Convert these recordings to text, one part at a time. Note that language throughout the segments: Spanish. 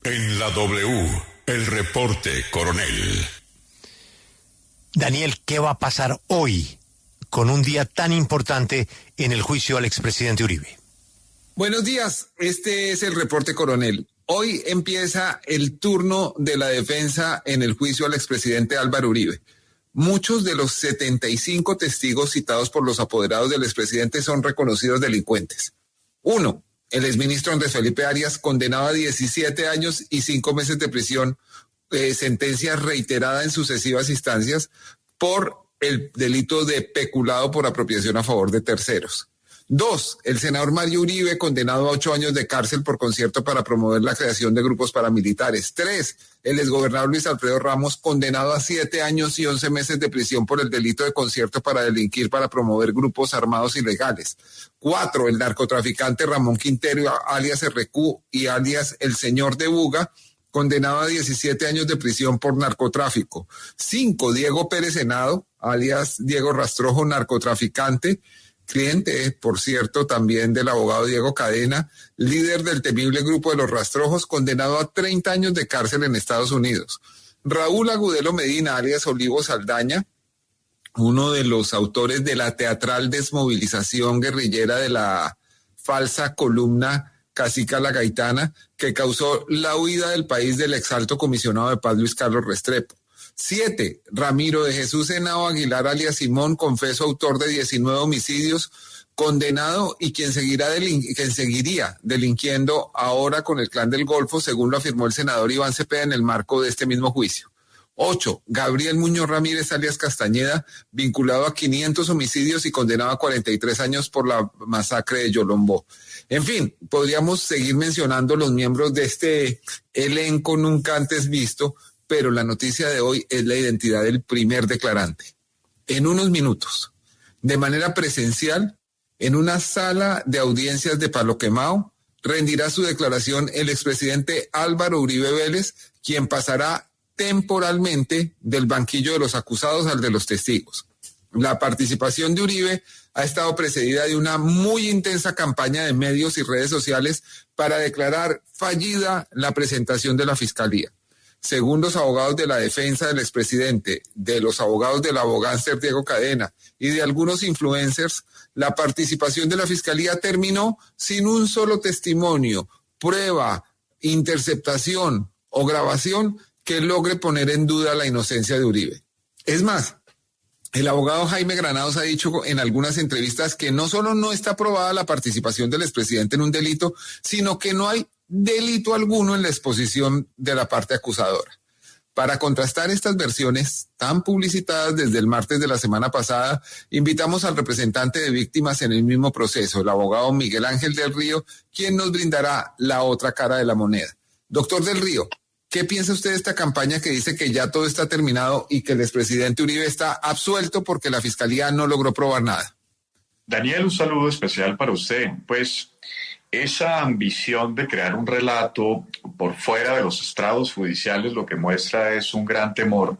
En la W, el reporte coronel. Daniel, ¿qué va a pasar hoy con un día tan importante en el juicio al expresidente Uribe? Buenos días, este es el reporte coronel. Hoy empieza el turno de la defensa en el juicio al expresidente Álvaro Uribe. Muchos de los 75 testigos citados por los apoderados del expresidente son reconocidos delincuentes. 1. El exministro Andrés Felipe Arias, condenado a 17 años y 5 meses de prisión, sentencia reiterada en sucesivas instancias por el delito de peculado por apropiación a favor de terceros. 2. El senador Mario Uribe, condenado a 8 años de cárcel por concierto para promover la creación de grupos paramilitares. 3. El exgobernador Luis Alfredo Ramos, condenado a 7 años y 11 meses de prisión por el delito de concierto para delinquir para promover grupos armados ilegales. 4. El narcotraficante Ramón Quintero, alias RQ y alias El Señor de Buga, condenado a 17 años de prisión por narcotráfico. 5. Diego Pérez Henao, alias Diego Rastrojo, narcotraficante, cliente, por cierto, también del abogado Diego Cadena, líder del temible grupo de los Rastrojos, condenado a 30 años de cárcel en Estados Unidos. Raúl Agudelo Medina, alias Olivo Saldaña, uno de los autores de la teatral desmovilización guerrillera de la falsa columna Cacica la Gaitana, que causó la huida del país del exalto comisionado de paz Luis Carlos Restrepo. 7. Ramiro de Jesús Henao Aguilar, alias Simón, confeso autor de 19 homicidios, condenado y quien seguiría delinquiendo ahora con el Clan del Golfo, según lo afirmó el senador Iván Cepeda en el marco de este mismo juicio. 8. Gabriel Muñoz Ramírez, alias Castañeda, vinculado a 500 homicidios y condenado a 43 años por la masacre de Yolombó. En fin, podríamos seguir mencionando los miembros de este elenco nunca antes visto, pero la noticia de hoy es la identidad del primer declarante. En unos minutos, de manera presencial, en una sala de audiencias de Palo Quemao, rendirá su declaración el expresidente Álvaro Uribe Vélez, quien pasará temporalmente del banquillo de los acusados al de los testigos. La participación de Uribe ha estado precedida de una muy intensa campaña de medios y redes sociales para declarar fallida la presentación de la Fiscalía. Según los abogados de la defensa del expresidente, de los abogados del abogánster Diego Cadena y de algunos influencers, la participación de la Fiscalía terminó sin un solo testimonio, prueba, interceptación o grabación que logre poner en duda la inocencia de Uribe. Es más, el abogado Jaime Granados ha dicho en algunas entrevistas que no solo no está probada la participación del expresidente en un delito, sino que no hay delito alguno en la exposición de la parte acusadora. Para contrastar estas versiones tan publicitadas desde el martes de la semana pasada, invitamos al representante de víctimas en el mismo proceso, el abogado Miguel Ángel del Río, quien nos brindará la otra cara de la moneda. Doctor del Río, ¿qué piensa usted de esta campaña que dice que ya todo está terminado y que el expresidente Uribe está absuelto porque la Fiscalía no logró probar nada? Daniel, un saludo especial para usted. Pues esa ambición de crear un relato por fuera de los estrados judiciales lo que muestra es un gran temor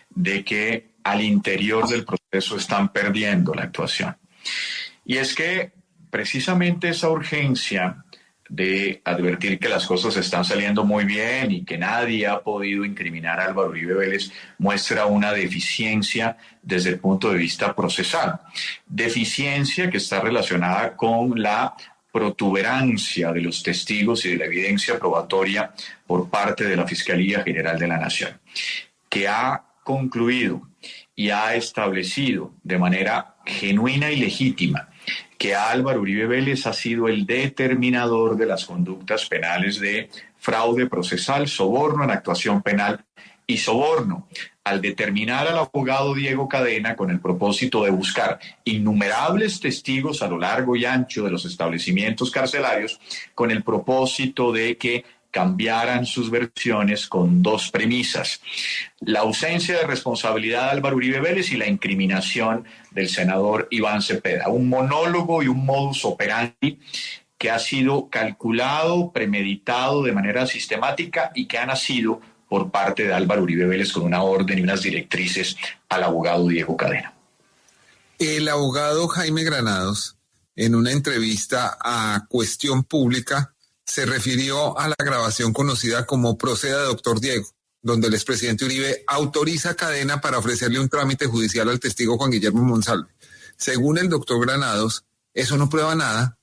de que al interior del proceso están perdiendo la actuación. Y es que precisamente esa urgencia de advertir que las cosas están saliendo muy bien y que nadie ha podido incriminar a Álvaro Uribe Vélez muestra una deficiencia desde el punto de vista procesal. Deficiencia que está relacionada con la protuberancia de los testigos y de la evidencia probatoria por parte de la Fiscalía General de la Nación, que ha concluido y ha establecido de manera genuina y legítima que Álvaro Uribe Vélez ha sido el determinador de las conductas penales de fraude procesal, soborno en actuación penal y soborno, al determinar al abogado Diego Cadena con el propósito de buscar innumerables testigos a lo largo y ancho de los establecimientos carcelarios, con el propósito de que cambiaran sus versiones con dos premisas: la ausencia de responsabilidad de Álvaro Uribe Vélez y la incriminación del senador Iván Cepeda. Un monólogo y un modus operandi que ha sido calculado, premeditado de manera sistemática y que ha nacido por parte de Álvaro Uribe Vélez con una orden y unas directrices al abogado Diego Cadena. El abogado Jaime Granados, en una entrevista a Cuestión Pública, se refirió a la grabación conocida como Proceda, doctor Diego, donde el expresidente Uribe autoriza a Cadena para ofrecerle un trámite judicial al testigo Juan Guillermo Monsalve. Según el doctor Granados, eso no prueba nada,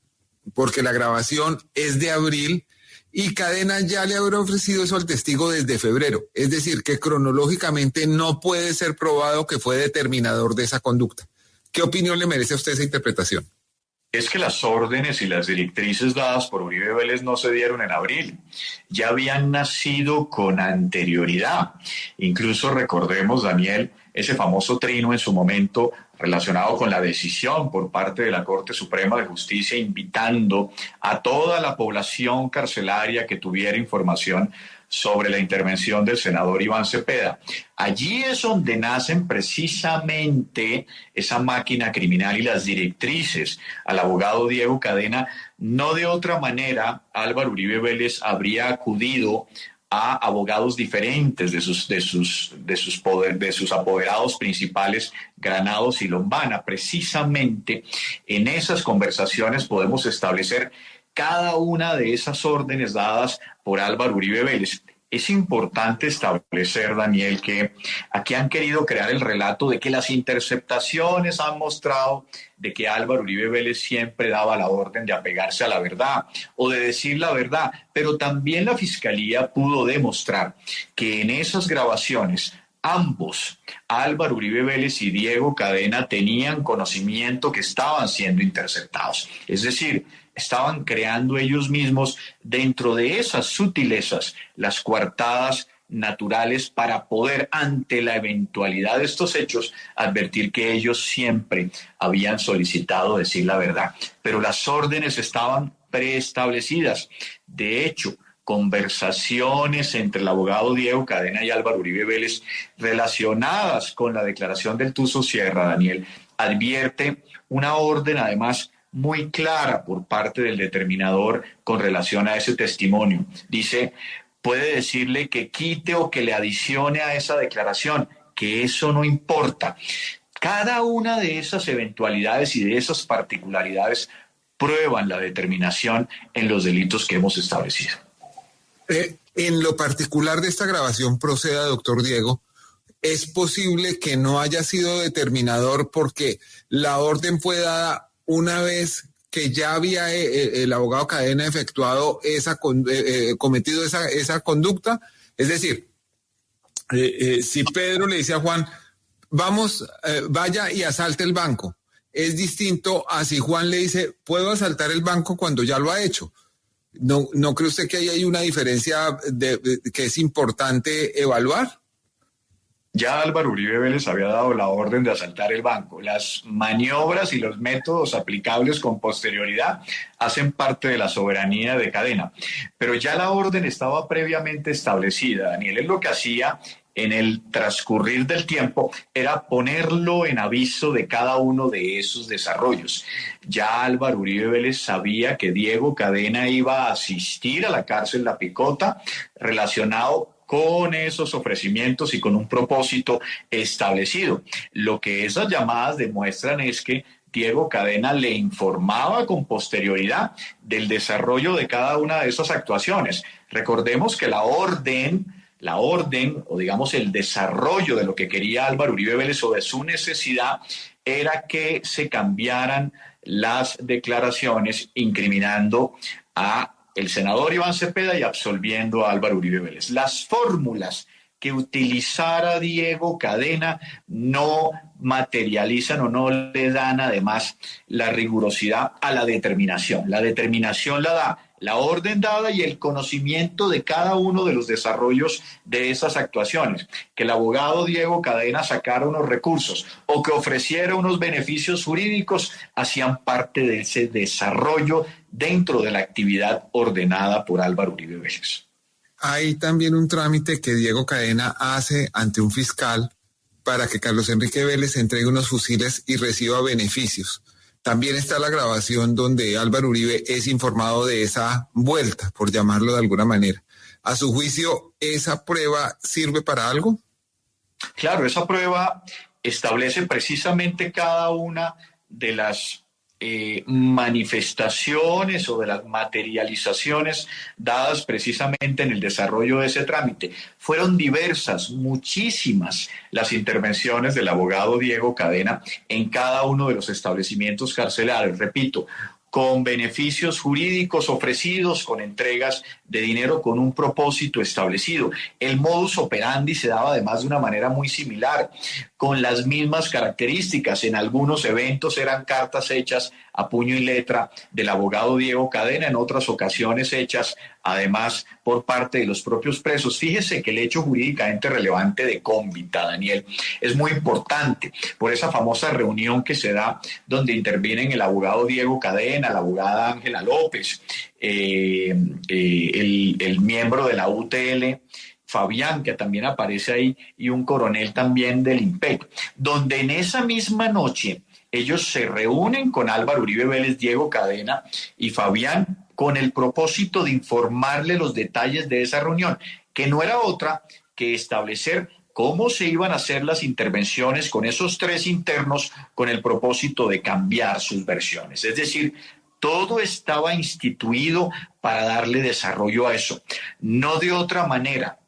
porque la grabación es de abril y Cadena ya le habrá ofrecido eso al testigo desde febrero. Es decir, que cronológicamente no puede ser probado que fue determinador de esa conducta. ¿Qué opinión le merece a usted esa interpretación? Es que las órdenes y las directrices dadas por Uribe Vélez no se dieron en abril, ya habían nacido con anterioridad. Incluso recordemos, Daniel, ese famoso trino en su momento relacionado con la decisión por parte de la Corte Suprema de Justicia invitando a toda la población carcelaria que tuviera información sobre la intervención del senador Iván Cepeda. Allí es donde nacen precisamente esa máquina criminal y las directrices. Al abogado Diego Cadena, no de otra manera, Álvaro Uribe Vélez habría acudido a abogados diferentes de sus apoderados principales, Granados y Lombana. Precisamente en esas conversaciones podemos establecer cada una de esas órdenes dadas por Álvaro Uribe Vélez. Es importante establecer, Daniel, que aquí han querido crear el relato de que las interceptaciones han mostrado de que Álvaro Uribe Vélez siempre daba la orden de apegarse a la verdad o de decir la verdad, pero también la Fiscalía pudo demostrar que en esas grabaciones ambos, Álvaro Uribe Vélez y Diego Cadena, tenían conocimiento que estaban siendo interceptados. Es decir, estaban creando ellos mismos dentro de esas sutilezas las coartadas naturales para poder, ante la eventualidad de estos hechos, advertir que ellos siempre habían solicitado decir la verdad. Pero las órdenes estaban preestablecidas. De hecho, conversaciones entre el abogado Diego Cadena y Álvaro Uribe Vélez relacionadas con la declaración del Tuzo Sierra, Daniel, advierte una orden además muy clara por parte del determinador con relación a ese testimonio. Dice, puede decirle que quite o que le adicione a esa declaración, que eso no importa. Cada una de esas eventualidades y de esas particularidades prueban la determinación en los delitos que hemos establecido. En lo particular de esta grabación, Proceda, doctor Diego, ¿es posible que no haya sido determinador porque la orden fue dada una vez que ya había el abogado Cadena efectuado cometido esa conducta? Es decir, si Pedro le dice a Juan, vaya y asalte el banco, es distinto a si Juan le dice, puedo asaltar el banco cuando ya lo ha hecho. ¿No cree usted que ahí hay una diferencia que es importante evaluar? Ya Álvaro Uribe Vélez había dado la orden de asaltar el banco. Las maniobras y los métodos aplicables con posterioridad hacen parte de la soberanía de Cadena. Pero ya la orden estaba previamente establecida. Daniel, él lo que hacía en el transcurrir del tiempo era ponerlo en aviso de cada uno de esos desarrollos. Ya Álvaro Uribe Vélez sabía que Diego Cadena iba a asistir a la cárcel La Picota relacionado con esos ofrecimientos y con un propósito establecido. Lo que esas llamadas demuestran es que Diego Cadena le informaba con posterioridad del desarrollo de cada una de esas actuaciones. Recordemos que la orden o digamos el desarrollo de lo que quería Álvaro Uribe Vélez o de su necesidad era que se cambiaran las declaraciones incriminando a el senador Iván Cepeda y absolviendo a Álvaro Uribe Vélez. Las fórmulas que utilizara Diego Cadena no materializan o no le dan además la rigurosidad a la determinación. La determinación la da la orden dada y el conocimiento de cada uno de los desarrollos de esas actuaciones. Que el abogado Diego Cadena sacara unos recursos o que ofreciera unos beneficios jurídicos hacían parte de ese desarrollo dentro de la actividad ordenada por Álvaro Uribe Vélez. Hay también un trámite que Diego Cadena hace ante un fiscal para que Carlos Enrique Vélez entregue unos fusiles y reciba beneficios. También está la grabación donde Álvaro Uribe es informado de esa vuelta, por llamarlo de alguna manera. ¿A su juicio, esa prueba sirve para algo? Claro, esa prueba establece precisamente cada una de las manifestaciones o de las materializaciones dadas precisamente en el desarrollo de ese trámite. Fueron diversas, muchísimas las intervenciones del abogado Diego Cadena en cada uno de los establecimientos carcelarios. Repito, con beneficios jurídicos ofrecidos, con entregas de dinero con un propósito establecido. El modus operandi se daba además de una manera muy similar, con las mismas características. En algunos eventos eran cartas hechas a puño y letra del abogado Diego Cadena, en otras ocasiones hechas además por parte de los propios presos. Fíjese que el hecho jurídicamente relevante de Cómbita, Daniel, es muy importante por esa famosa reunión que se da donde intervienen el abogado Diego Cadena, la abogada Ángela López, el miembro de la UTL, Fabián, que también aparece ahí, y un coronel también del IMPEC, donde en esa misma noche ellos se reúnen con Álvaro Uribe Vélez, Diego Cadena y Fabián con el propósito de informarle los detalles de esa reunión, que no era otra que establecer cómo se iban a hacer las intervenciones con esos 3 internos con el propósito de cambiar sus versiones. Es decir, todo estaba instituido para darle desarrollo a eso. No de otra manera.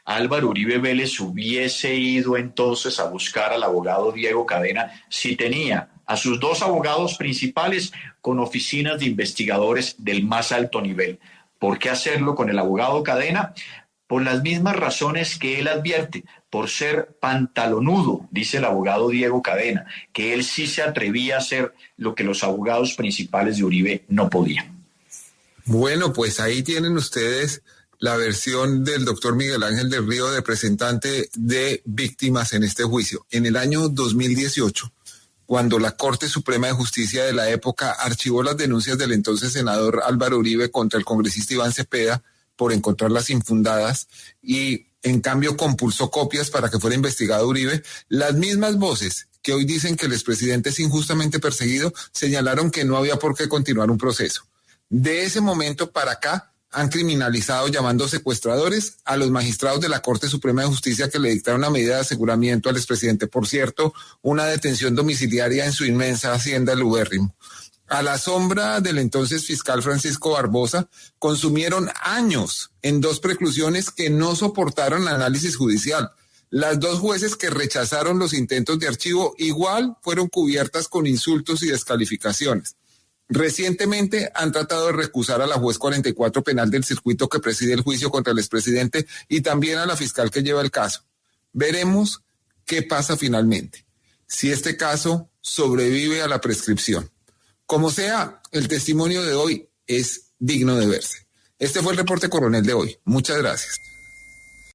Álvaro Uribe Vélez hubiese ido entonces a buscar al abogado Diego Cadena si tenía a sus 2 abogados principales con oficinas de investigadores del más alto nivel. ¿Por qué hacerlo con el abogado Cadena? Por las mismas razones que él advierte, por ser pantalonudo, dice el abogado Diego Cadena, que él sí se atrevía a hacer lo que los abogados principales de Uribe no podían. Bueno, pues ahí tienen ustedes la versión del doctor Miguel Ángel del Río, representante de víctimas en este juicio. En el año 2018, cuando la Corte Suprema de Justicia de la época archivó las denuncias del entonces senador Álvaro Uribe contra el congresista Iván Cepeda por encontrarlas infundadas y en cambio compulsó copias para que fuera investigado Uribe, las mismas voces que hoy dicen que el expresidente es injustamente perseguido señalaron que no había por qué continuar un proceso. De ese momento para acá, han criminalizado llamando secuestradores a los magistrados de la Corte Suprema de Justicia que le dictaron una medida de aseguramiento al expresidente. Por cierto, una detención domiciliaria en su inmensa hacienda El Ubérrimo. A la sombra del entonces fiscal Francisco Barbosa, consumieron años en 2 preclusiones que no soportaron análisis judicial. Las 2 jueces que rechazaron los intentos de archivo igual fueron cubiertas con insultos y descalificaciones. Recientemente han tratado de recusar a la juez 44 penal del circuito que preside el juicio contra el expresidente y también a la fiscal que lleva el caso. Veremos qué pasa finalmente, si este caso sobrevive a la prescripción. Como sea, el testimonio de hoy es digno de verse. Este fue el reporte coronel de hoy. Muchas gracias.